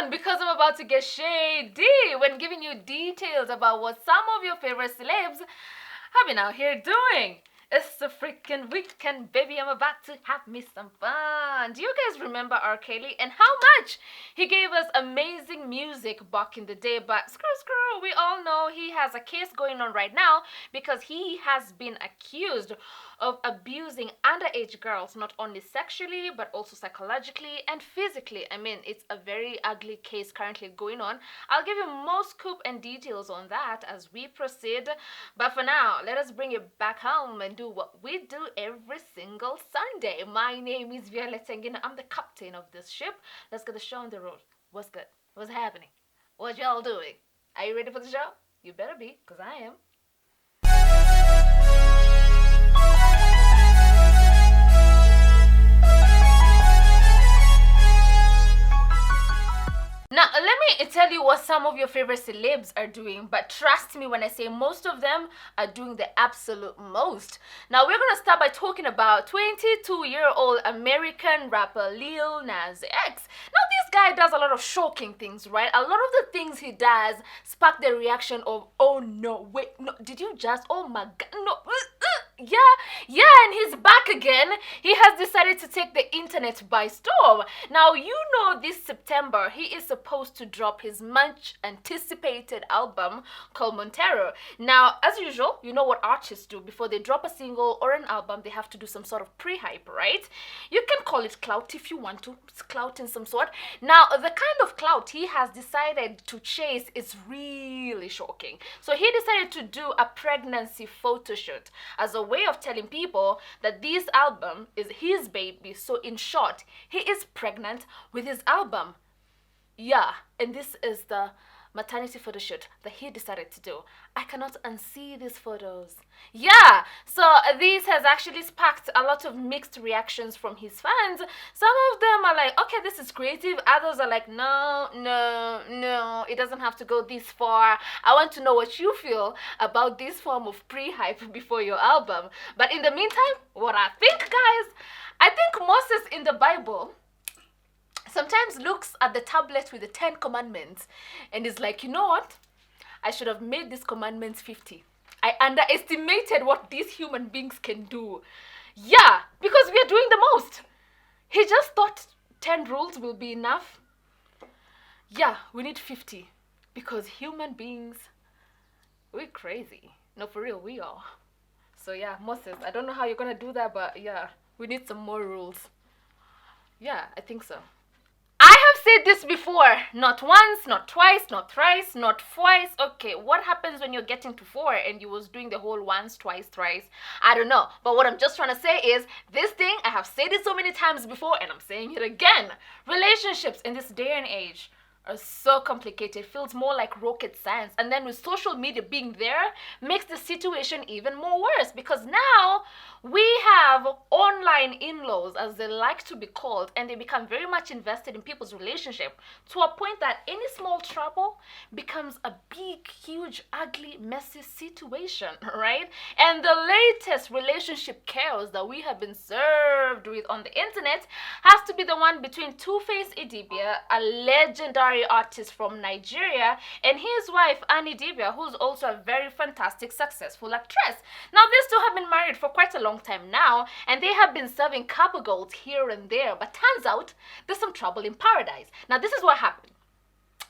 on because I'm about to get shady when giving you details about what some of your favorite celebs have been out here doing. It's the freaking weekend, baby. I'm about to have me some fun. Do you guys remember R. Kelly and how much he gave us amazing music back in the day? But screw, we all know he has a case going on right now because he has been accused of abusing underage girls, not only sexually, but also psychologically and physically. I mean, it's a very ugly case currently going on. I'll give you more scoop and details on that as we proceed. But for now, let us bring it back home and do what we do every single Sunday. My name is Violet Nganga. I'm the captain of this ship. Let's get the show on the road. What's good? What's happening? What y'all doing? Are you ready for the show? You better be, because I am. Now, let me tell you what some of your favorite celebs are doing, but trust me when I say most of them are doing the absolute most. Now, we're going to start by talking about 22-year-old American rapper Lil Nas X. Now, this guy does a lot of shocking things, right? A lot of the things he does spark the reaction of, oh no, wait, no, did you just, oh my God, no, yeah, and he's back again. He has decided to take the internet by storm. Now, you know this September, he is supposed to drop his much anticipated album called Montero. Now, as usual, you know what artists do. Before they drop a single or an album, they have to do some sort of pre-hype, right? You can call it clout if you want to. It's clout in some sort. Now, the kind of clout he has decided to chase is really shocking. So he decided to do a pregnancy photo shoot as a way of telling people that this album is his baby. So in short, he is pregnant with his album. Yeah, and this is the maternity photo shoot that he decided to do. I cannot unsee these photos. Yeah, so this has actually sparked a lot of mixed reactions from his fans. Some of them are like, okay, this is creative. Others are like, no, it doesn't have to go this far. I want to know what you feel about this form of pre-hype before your album. But in the meantime, what I think, guys, I think Moses in the Bible sometimes looks at the tablet with the 10 commandments and is like, you know what? I should have made these commandments 50. I underestimated what these human beings can do. Yeah, because we are doing the most. He just thought 10 rules will be enough. Yeah, we need 50 because human beings, we're crazy. No, for real, we are. So yeah, Moses, I don't know how you're going to do that, but yeah, we need some more rules. Yeah, I think so. I have said this before, not once, not twice, not thrice, not twice. Okay, what happens when you're getting to 4 and you was doing the whole once, twice, thrice? I don't know. But what I'm just trying to say is, this thing, I have said it so many times before and I'm saying it again. Relationships in this day and age are so complicated. It feels more like rocket science. And then with social media being there, makes the situation even more worse because now we have online in-laws, as they like to be called, and they become very much invested in people's relationship to a point that any small trouble becomes a big, huge, ugly, messy situation, right? And the latest relationship chaos that we have been served with on the internet has to be the one between TwoFace Idibia, a legendary artist from Nigeria, and his wife Annie Idibia, who's also a very fantastic, successful actress. Now, these two have been married for quite a long time now, and they have been serving couple goals here and there, but turns out there's some trouble in paradise. Now, this is what happened.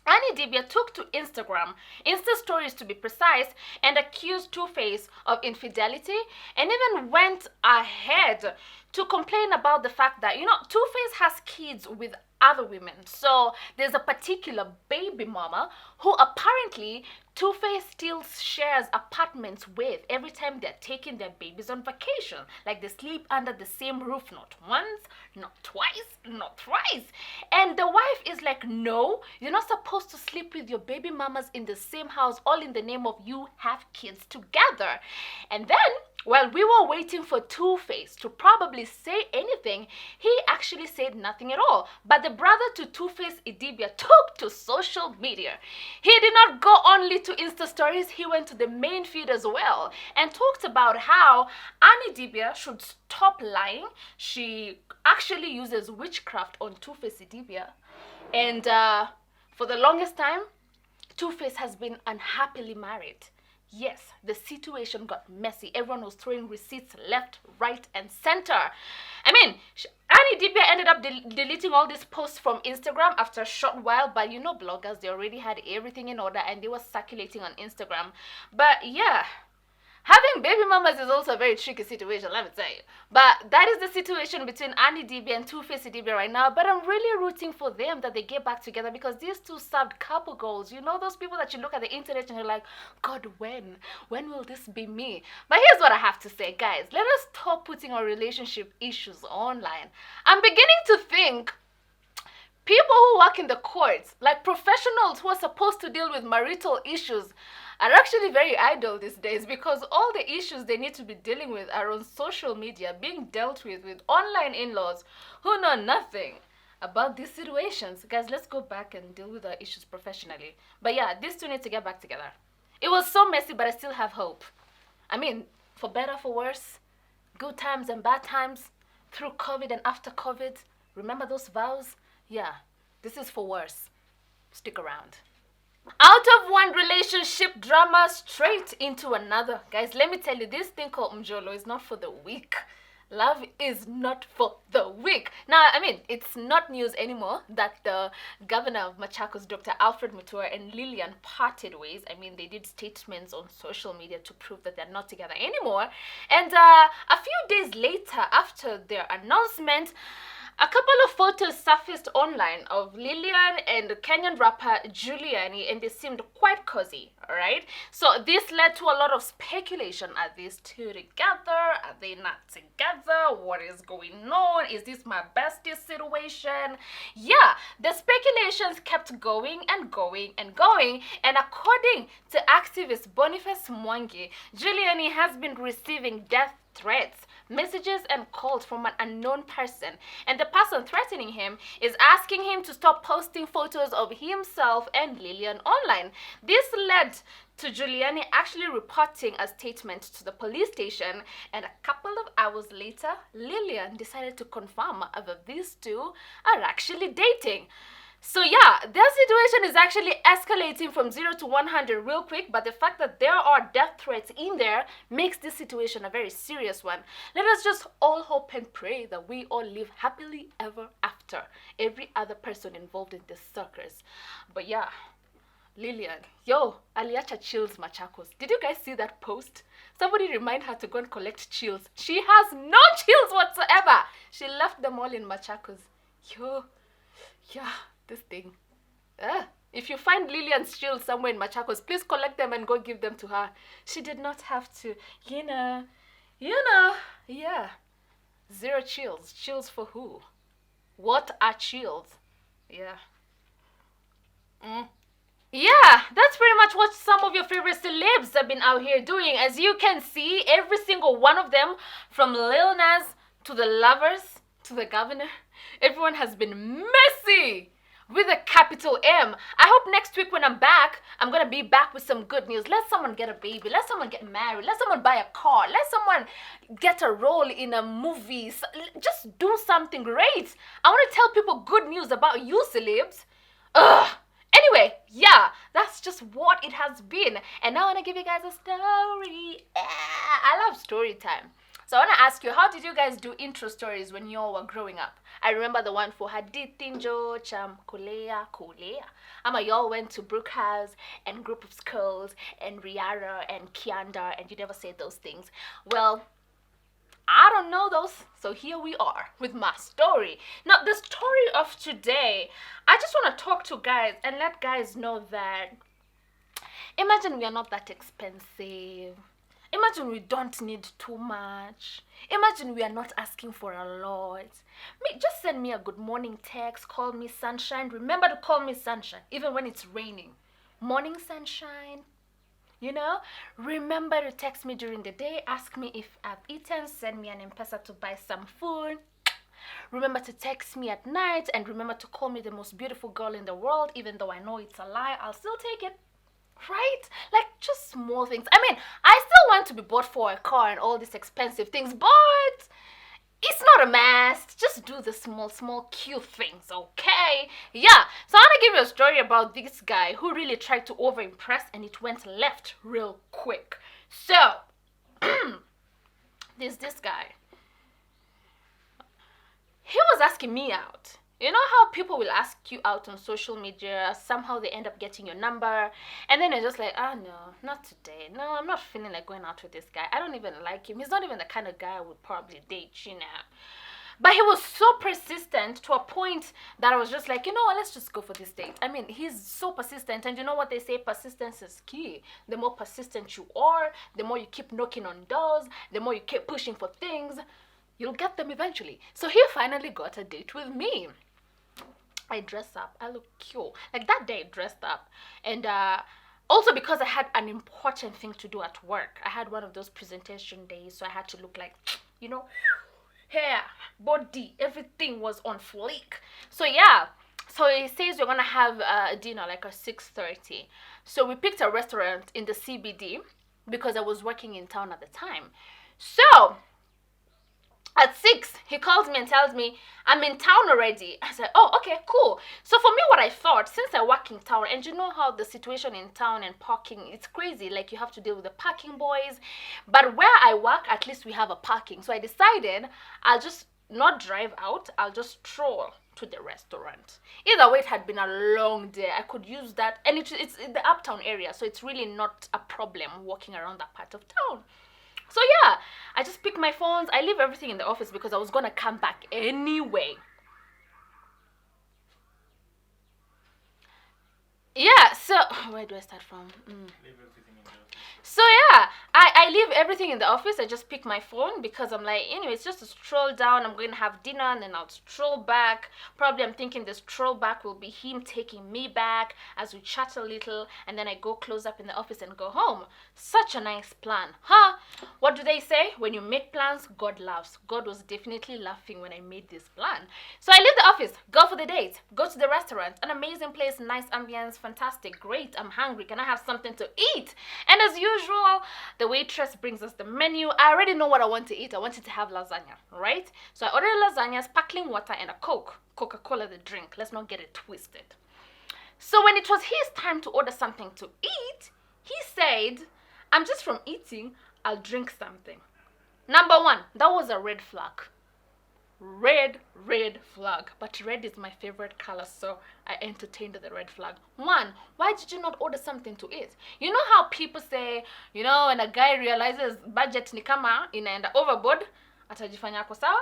Annie Idibia took to Instagram, Insta stories to be precise, and accused TwoFace of infidelity, and even went ahead to complain about the fact that, you know, TwoFace has kids with other women. So there's a particular baby mama who apparently TwoFace still shares apartments with every time they're taking their babies on vacation. Like they sleep under the same roof, not once, not twice, not thrice. And the wife is like, no, you're not supposed to sleep with your baby mamas in the same house, all in the name of you have kids together. And then, while we were waiting for TwoFace to probably say anything, he actually said nothing at all. But the brother to TwoFace Idibia took to social media. He did not go only to Insta stories, he went to the main feed as well and talked about how Annie Idibia should stop lying. She actually uses witchcraft on TwoFace Idibia, and For the longest time, TwoFace has been unhappily married. Yes, the situation got messy. Everyone was throwing receipts left, right, and center. I mean, Annie Dibia ended up deleting all these posts from Instagram after a short while, but you know bloggers, they already had everything in order and they were circulating on Instagram. But yeah, having baby mamas is also a very tricky situation, let me tell you. But that is the situation between Annie Dibia and TwoFace Idibia right now. But I'm really rooting for them that they get back together, because these two served couple goals. You know, those people that you look at the internet and you're like, God, when? When will this be me? But here's what I have to say, guys. Let us stop putting our relationship issues online. I'm beginning to think people who work in the courts, like professionals who are supposed to deal with marital issues, are actually very idle these days, because all the issues they need to be dealing with are on social media, being dealt with online in-laws who know nothing about these situations. Guys, let's go back and deal with our issues professionally. But yeah, these two need to get back together. It was so messy, but I still have hope. I mean, for better, for worse, good times and bad times, through COVID and after COVID. Remember those vows? Yeah, this is for worse. Stick around. Out of one relationship drama straight into another. Guys, let me tell you, this thing called Mjolo is not for the weak. Love is not for the weak. Now, I mean, it's not news anymore that the governor of Machakos, Dr. Alfred Mutua, and Lilian parted ways. I mean, they did statements on social media to prove that they're not together anymore. And a few days later, after their announcement, a couple of photos surfaced online of Lilian and Kenyan rapper Juliani, and they seemed quite cozy, alright? So this led to a lot of speculation. Are these two together? Are they not together? What is going on? Is this my bestie situation? Yeah, the speculations kept going and going and going, and according to activist Boniface Mwangi, Juliani has been receiving death threats, messages and calls from an unknown person, and the person threatening him is asking him to stop posting photos of himself and Lilian online. This led to Juliani actually reporting a statement to the police station, and a couple of hours later, Lilian decided to confirm that these two are actually dating. So yeah, their situation is actually escalating from 0 to 100 real quick, but the fact that there are death threats in there makes this situation a very serious one. Let us just all hope and pray that we all live happily ever after, every other person involved in this circus. But yeah, Lilian, yo, aliacha chills Machakos. Did you guys see that post? Somebody remind her to go and collect chills. She has no chills whatsoever. She left them all in Machakos. Yo, yeah. This thing. If you find Lilian's chills somewhere in Machakos, please collect them and go give them to her. She did not have to, you know, yeah. Zero chills. Chills for who? What are chills? Yeah. Yeah, that's pretty much what some of your favorite celebs have been out here doing. As you can see, every single one of them, from Lil Nas to the lovers to the governor, everyone has been messy. With a capital M. I hope next week when I'm back, I'm going to be back with some good news. Let someone get a baby. Let someone get married. Let someone buy a car. Let someone get a role in a movie. Just do something great. I want to tell people good news about you, celebs. Anyway, yeah, that's just what it has been. And now I want to give you guys a story. I love story time. So I want to ask you, how did you guys do intro stories when you all were growing up? I remember the one for Hadithinjo, Cham, Kulea. Y'all went to Brook House and Group of Schools and Riara and Kianda, and you never said those things. Well, I don't know those, so here we are with my story. Now, the story of today, I just want to talk to guys and let guys know that, imagine we are not that expensive. Imagine we don't need too much. Imagine we are not asking for a lot. Just send me a good morning text, call me sunshine. Remember to call me sunshine, even when it's raining. Morning sunshine, you know? Remember to text me during the day, ask me if I've eaten, send me an M-Pesa to buy some food. Remember to text me at night, and remember to call me the most beautiful girl in the world, even though I know it's a lie, I'll still take it. Right? Like, just small things. I mean, I still want to be bought for a car and all these expensive things, but It's not a must. Just do the small, cute things, okay? Yeah. So I want to give you a story about this guy who really tried to over impress and it went left real quick. So, there's this guy. He was asking me out. You know how people will ask you out on social media, somehow they end up getting your number, and then you're just like, oh no, not today. No, I'm not feeling like going out with this guy. I don't even like him. He's not even the kind of guy I would probably date, you know. But he was so persistent to a point that I was just like, you know what, let's just go for this date. I mean, he's so persistent, and you know what they say, persistence is key. The more persistent you are, the more you keep knocking on doors, the more you keep pushing for things, you'll get them eventually. So he finally got a date with me. I dress up. I look cute. Like that day, I dressed up. And also because I had an important thing to do at work. I had one of those presentation days, so I had to look like, you know, hair, body, everything was on fleek. So yeah. So he says we're gonna have a dinner like at 6:30. So we picked a restaurant in the CBD because I was working in town at the time. So at 6, he calls me and tells me, I'm in town already. I said, oh, okay, cool. So for me, what I thought, since I work in town, and you know how the situation in town and parking, it's crazy. Like, you have to deal with the parking boys. But where I work, at least we have a parking. So I decided I'll just not drive out. I'll just stroll to the restaurant. Either way, it had been a long day. I could use that. And it's in the uptown area, so it's really not a problem walking around that part of town. So yeah, I just pick my phones. I leave everything in the office because I was gonna come back anyway. Yeah, so where do I start from? Leave everything in the office. So yeah, I leave everything in the office. I just pick my phone because I'm like, anyway, it's just a stroll down. I'm going to have dinner and then I'll stroll back. Probably I'm thinking the stroll back will be him taking me back as we chat a little, and then I go close up in the office and go home. Such a nice plan, huh? What do they say? When you make plans, God laughs. God was definitely laughing when I made this plan. So I leave the office, go for the date, go to the restaurant, an amazing place, nice ambience, fantastic, great. I'm hungry. Can I have something to eat? And as usual, the waitress brings us the menu. I already know what I want to eat. I wanted to have lasagna, right? So I ordered lasagna, sparkling water, and a Coke. Coca-Cola, the drink. Let's not get it twisted. So when it was his time to order something to eat, he said, I'm just from eating, I'll drink something. Number one, that was a red flag. Red flag. But red is my favorite color, so I entertained the red flag. One, why did you not order something to eat? You know how people say, you know, when a guy realizes budget ni kama inaenda overboard, atajifanya ako sawa?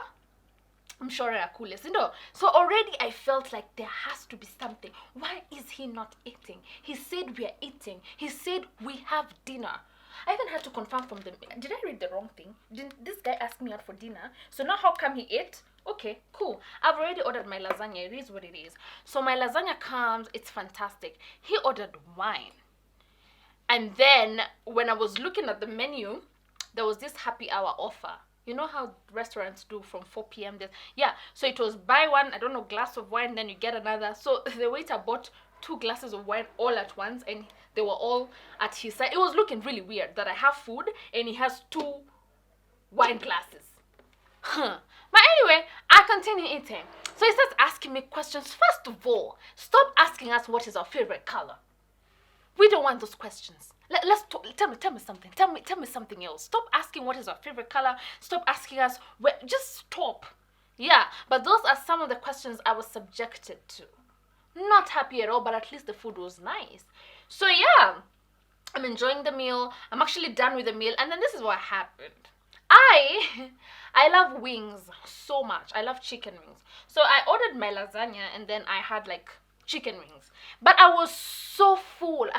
I'm sure akule, sindo. So already I felt like there has to be something. Why is he not eating? He said we are eating. He said we have dinner. I even had to confirm from them. Did I read the wrong thing? Did this guy ask me out for dinner? So now how come he ate? Okay, cool. I've already ordered my lasagna. It is what it is. So my lasagna comes. It's fantastic. He ordered wine. And then when I was looking at the menu, there was this happy hour offer. You know how restaurants do from 4 p.m. Yeah, so it was buy one, I don't know, glass of wine, then you get another. So the waiter bought 2 glasses of wine all at once, and they were all at his side. It was looking really weird that I have food and he has 2 wine glasses. But anyway, I continue eating. So he starts asking me questions. First of all, stop asking us what is our favorite color. We don't want those questions. Let's talk. Tell me something. Tell me something else. Stop asking what is our favorite color. Stop asking us where. Just stop. Yeah, but those are some of the questions I was subjected to. Not happy at all, but at least the food was nice. So yeah, I'm enjoying the meal. I'm actually done with the meal, and then this is what happened. I love wings so much. I love chicken wings. So I ordered my lasagna, and then I had like chicken wings. But I was so full.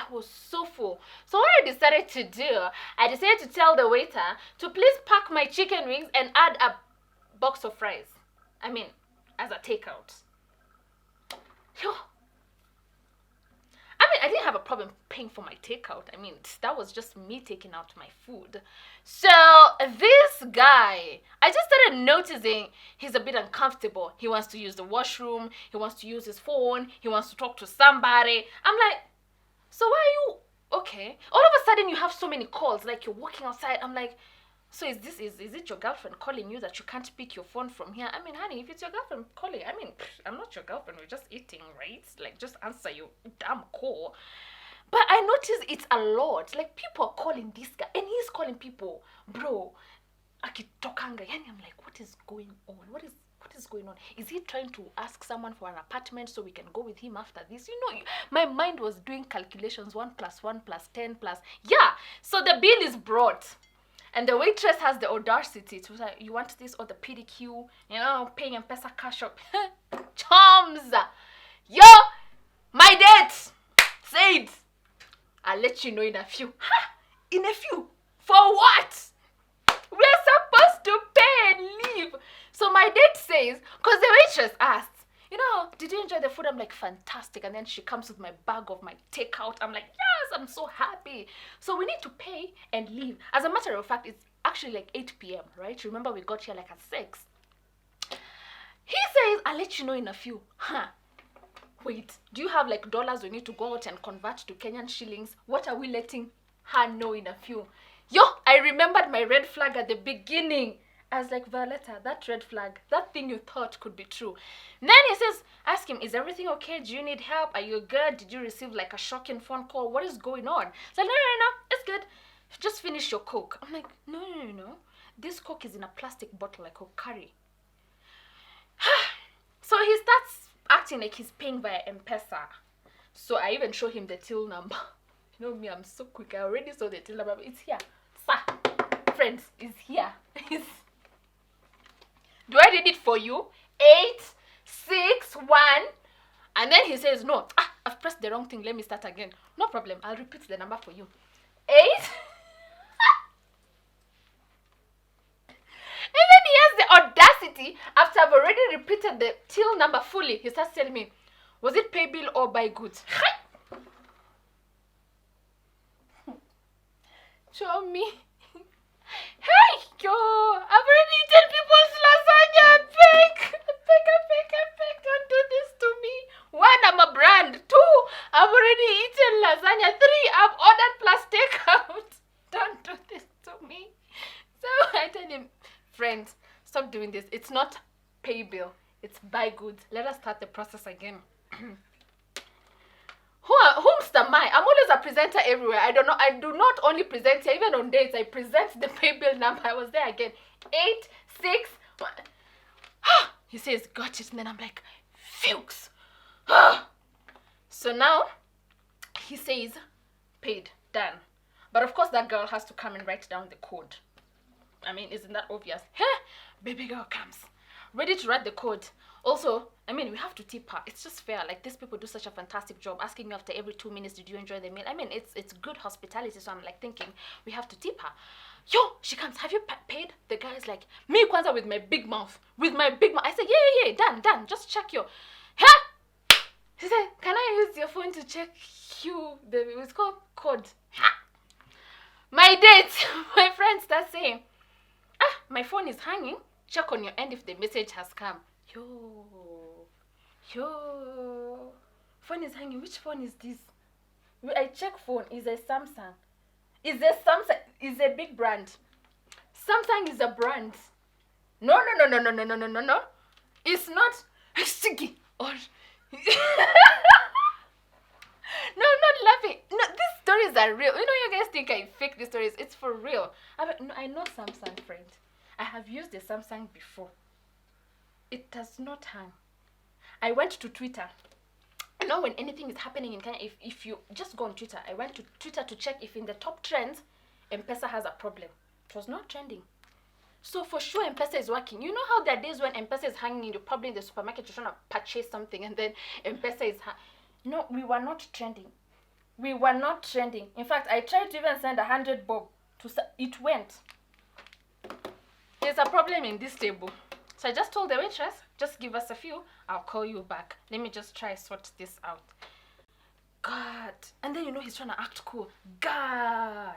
So what I decided to do, I decided to tell the waiter to please pack my chicken wings and add a box of fries. I mean, as a takeout. I didn't have a problem paying for my takeout. I mean, that was just me taking out my food. So this guy, I just started noticing he's a bit uncomfortable. He wants to use the washroom. He wants to use his phone. He wants to talk to somebody. I'm like, so why are you okay? All of a sudden you have so many calls, like you're walking outside. I'm like, So is it your girlfriend calling you that you can't pick your phone from here? I mean, honey, if it's your girlfriend calling, I mean, I'm not your girlfriend. We're just eating, right? Like, just answer your damn call. But I notice it's a lot. Like, people are calling this guy, and he's calling people, bro. Akitokanga. Yani, I'm like, what is going on? What is going on? Is he trying to ask someone for an apartment so we can go with him after this? You know, my mind was doing calculations. 1 + 1 + 10 plus. Yeah. So the bill is brought. And the waitress has the audacity to say, you want this or the PDQ? You know, paying M-Pesa cash up. Chums! Yo! My date! Said, I'll let you know in a few. Ha! In a few? For what? We're supposed to pay and leave. So my date says, because the waitress asked, you know, did you enjoy the food? I'm like, fantastic. And then she comes with my bag of my takeout. I'm like, yes, I'm so happy. So we need to pay and leave. As a matter of fact, it's actually like 8 p.m., right? Remember, we got here like at 6. He says, I'll let you know in a few. Huh? Wait, do you have like dollars we need to go out and convert to Kenyan shillings? What are we letting her know in a few? Yo, I remembered my red flag at the beginning. I was like, Violetta, that red flag, that thing you thought could be true. And then he says, ask him, is everything okay? Do you need help? Are you good? Did you receive like a shocking phone call? What is going on? He's like, no, it's good. Just finish your Coke. I'm like, no. This Coke is in a plastic bottle like Coke curry. So he starts acting like he's paying via M-Pesa. So I even show him the till number. You know me, I'm so quick. I already saw the till number. It's here. Sir, friends, it's here. Do I read it for you? 8, 6, 1. And then he says, no, I've pressed the wrong thing. Let me start again. No problem. I'll repeat the number for you. 8. And then he has the audacity, after I've already repeated the till number fully, he starts telling me, was it pay bill or buy goods? Show me. Hey, yo, I've already eaten people's lasagna. Fake. Don't do this to me. 1, I'm a brand. 2, I've already eaten lasagna. 3, I've ordered plus takeout. Don't do this to me. So I tell him, friends, stop doing this. It's not pay bill. It's buy goods. Let us start the process again. Whomst am I? I'm always a presenter everywhere. I do not only present here, even on dates. I present the pay bill number. I was there again. 8, 6, 1. He says, got it. And then I'm like, Fuchs. So now he says, paid, done. But of course that girl has to come and write down the code. I mean, isn't that obvious? Baby girl comes, ready to write the code. Also, I mean, we have to tip her. It's just fair. Like, these people do such a fantastic job asking me after every 2 minutes, did you enjoy the meal? I mean, it's good hospitality. So I'm like thinking, we have to tip her. Yo, she comes, have you paid? The guy's like, me kwanza with my big mouth. I said, yeah, done. Just check your. He said, can I use your phone to check it's called code. My date, my friend starts saying, my phone is hanging. Check on your end if the message has come. Yo, phone is hanging. Which phone is this? I check phone. Is a Samsung. Is a big brand. Samsung is a brand. No. It's not Sigi or No, I'm not laughing. No, these stories are real. You know, you guys think I fake these stories. It's for real. I know Samsung, friend. I have used the Samsung before. It does not hang. I went to Twitter. You know, when anything is happening in Kenya, if you just go on Twitter, I went to Twitter to check if in the top trends, M-Pesa has a problem. It was not trending. So for sure, M-Pesa is working. You know how there are days when M-Pesa is hanging, you're probably in the supermarket, you're trying to purchase something, and then M-Pesa is No, we were not trending. In fact, I tried to even send 100 bob. It went. There's a problem in this table. So I just told the waitress, just give us a few, I'll call you back. Let me just try sort this out. God. And then, you know, he's trying to act cool. God.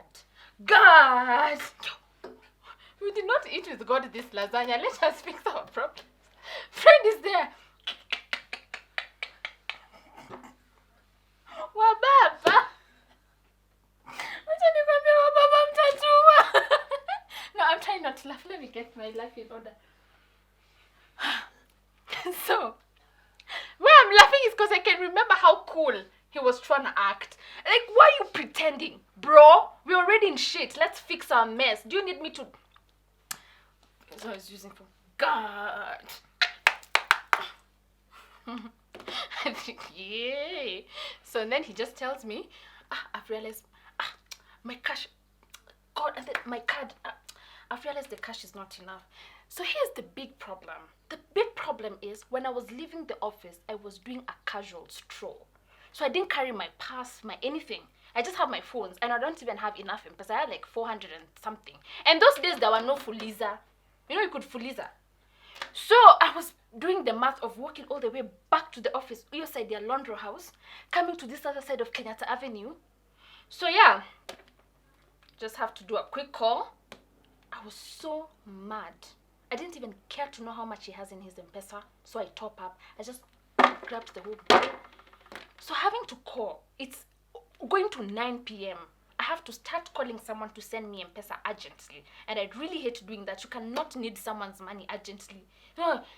We did not eat with God this lasagna. Let us fix our problems. Friend is there. Wababa. No, I'm laugh. Let me get my life in order. So, why I'm laughing is because I can remember how cool he was trying to act. Like, why are you pretending? Bro, we're already in shit. Let's fix our mess. Do you need me to... So I was using for... God. I think, yeah. So then he just tells me, I've realized, my cash... God, and then my card... I've realized the cash is not enough. So here's the big problem. The big problem is when I was leaving the office, I was doing a casual stroll. So I didn't carry my pass, my anything. I just have my phones, and I don't even have enough because I had like 400 and something. And those days there were no Fuliza. You know you could Fuliza. So I was doing the math of walking all the way back to the office, your side their laundry house, coming to this other side of Kenyatta Avenue. So yeah, just have to do a quick call. I was so mad. I didn't even care to know how much he has in his M-Pesa, so I top up. I just grabbed the whole bill. So having to call, it's going to 9 p.m. I have to start calling someone to send me M-Pesa urgently. And I really hate doing that. You cannot need someone's money urgently.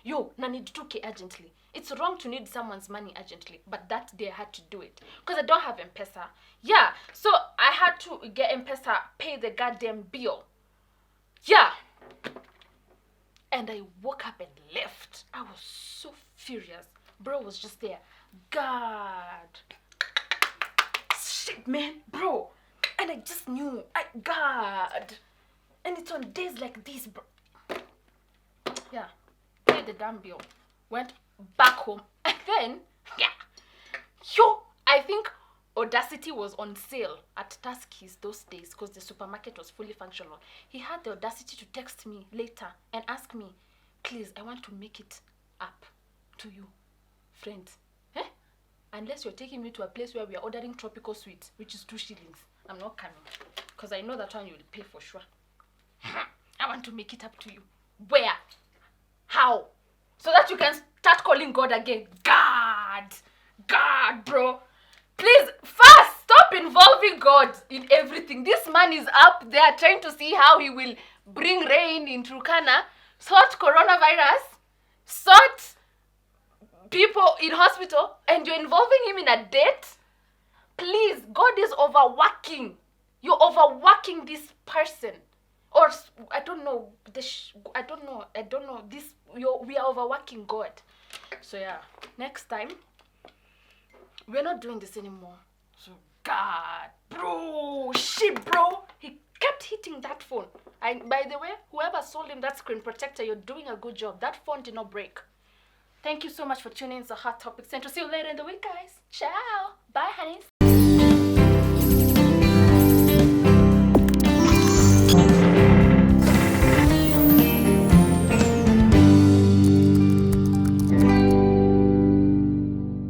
Yo, na need 2K urgently. It's wrong to need someone's money urgently. But that day I had to do it. Because I don't have M-Pesa. Yeah, so I had to get M-Pesa, pay the goddamn bill. Yeah. And I woke up and left. I was so furious. Bro was just there. God. Shit, man. Bro. And I just knew. God. And it's on days like this, bro. Yeah. Paid the damn bill. Went back home. And then, yeah. Yo, I think Audacity was on sale at Tuskys those days because the supermarket was fully functional. He had the audacity to text me later and ask me, please, I want to make it up to you, friends. Unless you're taking me to a place where we are ordering tropical sweets, which is 2 shillings. I'm not coming because I know that one you will pay for sure. I want to make it up to you. Where? How? So that you can start calling God again. God, bro. Please, first, stop involving God in everything. This man is up there trying to see how he will bring rain in Turkana, sort coronavirus, sort people in hospital, and you're involving him in a date? Please, God is overworking. You're overworking this person. Or, I don't know. I don't know. We are overworking God. So, yeah. Next time, we're not doing this anymore. So, God, bro, shit, bro. He kept hitting that phone. By the way, whoever sold him that screen protector, you're doing a good job. That phone did not break. Thank you so much for tuning in to Hot Topic Central. See you later in the week, guys. Ciao. Bye, honeys.